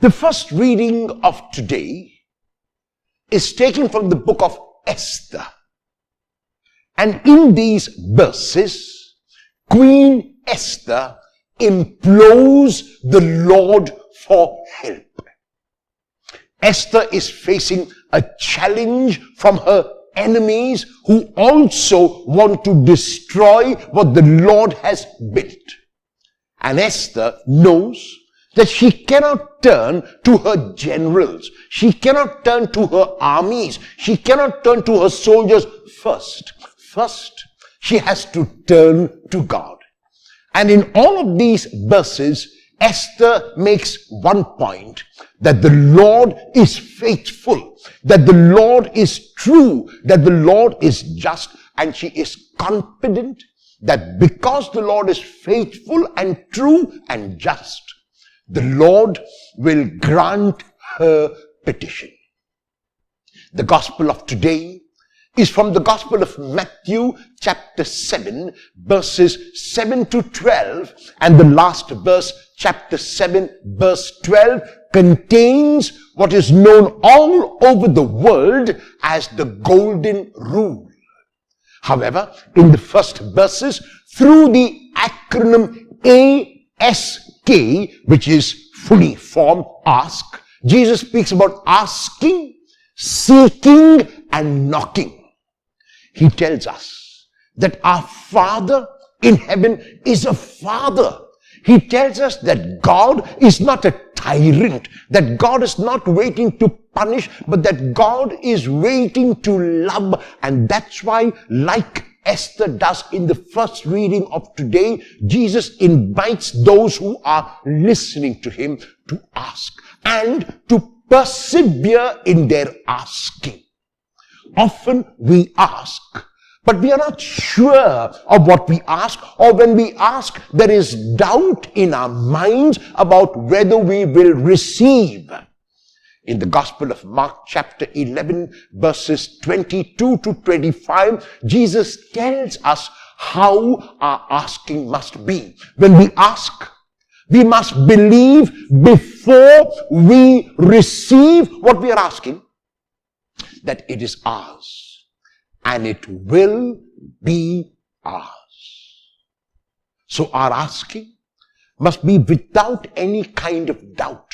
The first reading of today is taken from the book of Esther. And in these verses, Queen Esther implores the Lord for help. Esther is facing a challenge from her enemies who also want to destroy what the Lord has built. And Esther knows that she cannot turn to her generals. She cannot turn to her armies. She cannot turn to her soldiers first. First, she has to turn to God. And in all of these verses, Esther makes one point, that the Lord is faithful, that the Lord is true, that the Lord is just, and she is confident that because the Lord is faithful and true and just, the Lord will grant her petition. The gospel of today is from the Gospel of Matthew chapter 7, verses 7 to 12, and the last verse, chapter 7, verse 12, contains what is known all over the world as the Golden Rule. However, in the first verses, through the acronym ASK, which is fully formed ask, Jesus speaks about asking, seeking, and knocking. He tells us that our Father in heaven is a Father. He tells us that God is not a tyrant, that God is not waiting to punish, but that God is waiting to love. And that's why, like Esther does in the first reading of today, Jesus invites those who are listening to him to ask and to persevere in their asking. Often we ask, but we are not sure of what we ask, or when we ask, there is doubt in our minds about whether we will receive. In the Gospel of Mark chapter 11, verses 22 to 25, Jesus tells us how our asking must be. When we ask, we must believe before we receive what we are asking, that it is ours, and it will be ours. So our asking must be without any kind of doubt.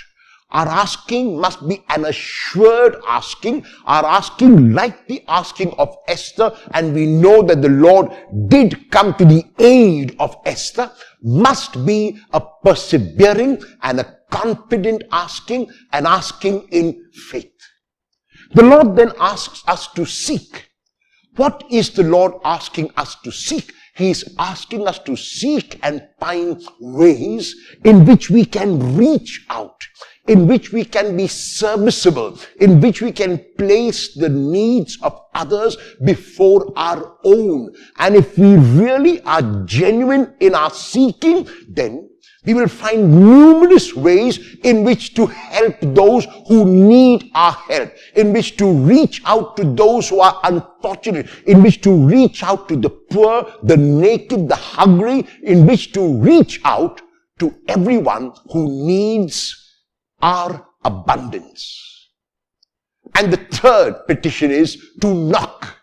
Our asking must be an assured asking. Our asking like the asking of Esther, and we know that the Lord did come to the aid of Esther, must be a persevering and a confident asking, an asking in faith. The Lord then asks us to seek. What is the Lord asking us to seek? He is asking us to seek and find ways in which we can reach out, in which we can be serviceable, in which we can place the needs of others before our own. And if we really are genuine in our seeking, then we will find numerous ways in which to help those who need our help, in which to reach out to those who are unfortunate, in which to reach out to the poor, the naked, the hungry, in which to reach out to everyone who needs our abundance. And the third petition is to knock.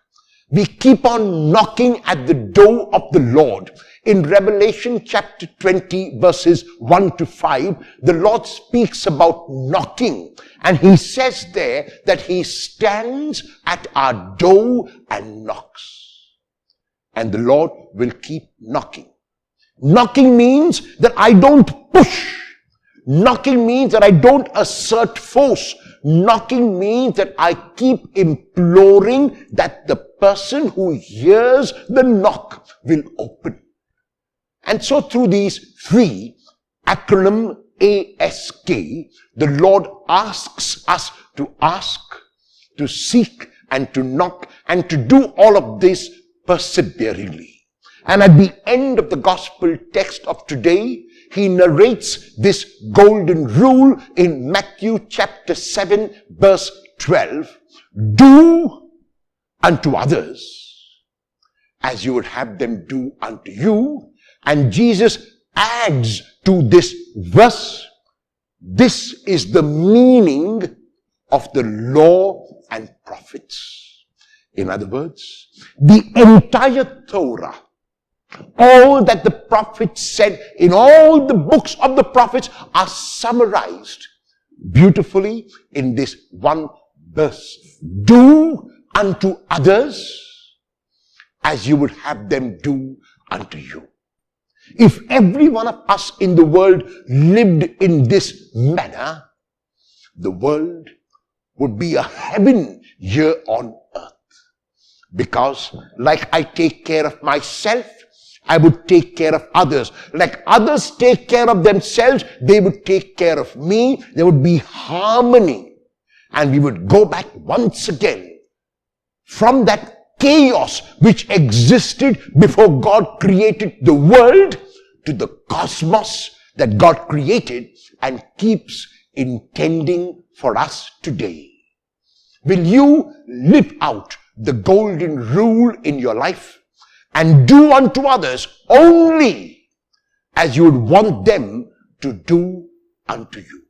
We keep on knocking at the door of the Lord. In Revelation chapter 20, verses 1 to 5, the Lord speaks about knocking. And he says there that he stands at our door and knocks. And the Lord will keep knocking. Knocking means that I don't push. Knocking means that I don't assert force. Knocking means that I keep imploring that the person who hears the knock will open. And so through these three, acronym ASK, the Lord asks us to ask, to seek, and to knock, and to do all of this perseveringly. And at the end of the gospel text of today, he narrates this golden rule in Matthew chapter 7, verse 12. Do unto others as you would have them do unto you. And Jesus adds to this verse, This is the meaning of the law and prophets. In other words, the entire Torah, all that the prophets said in all the books of the prophets are summarized beautifully in this one verse. Do unto others as you would have them do unto you. If every one of us in the world lived in this manner, the world would be a heaven here on earth. Because like I take care of myself, I would take care of others. Like others take care of themselves, they would take care of me. There would be harmony. And we would go back once again from that chaos which existed before God created the world to the cosmos that God created and keeps intending for us today. Will you live out the golden rule in your life and do unto others only as you would want them to do unto you?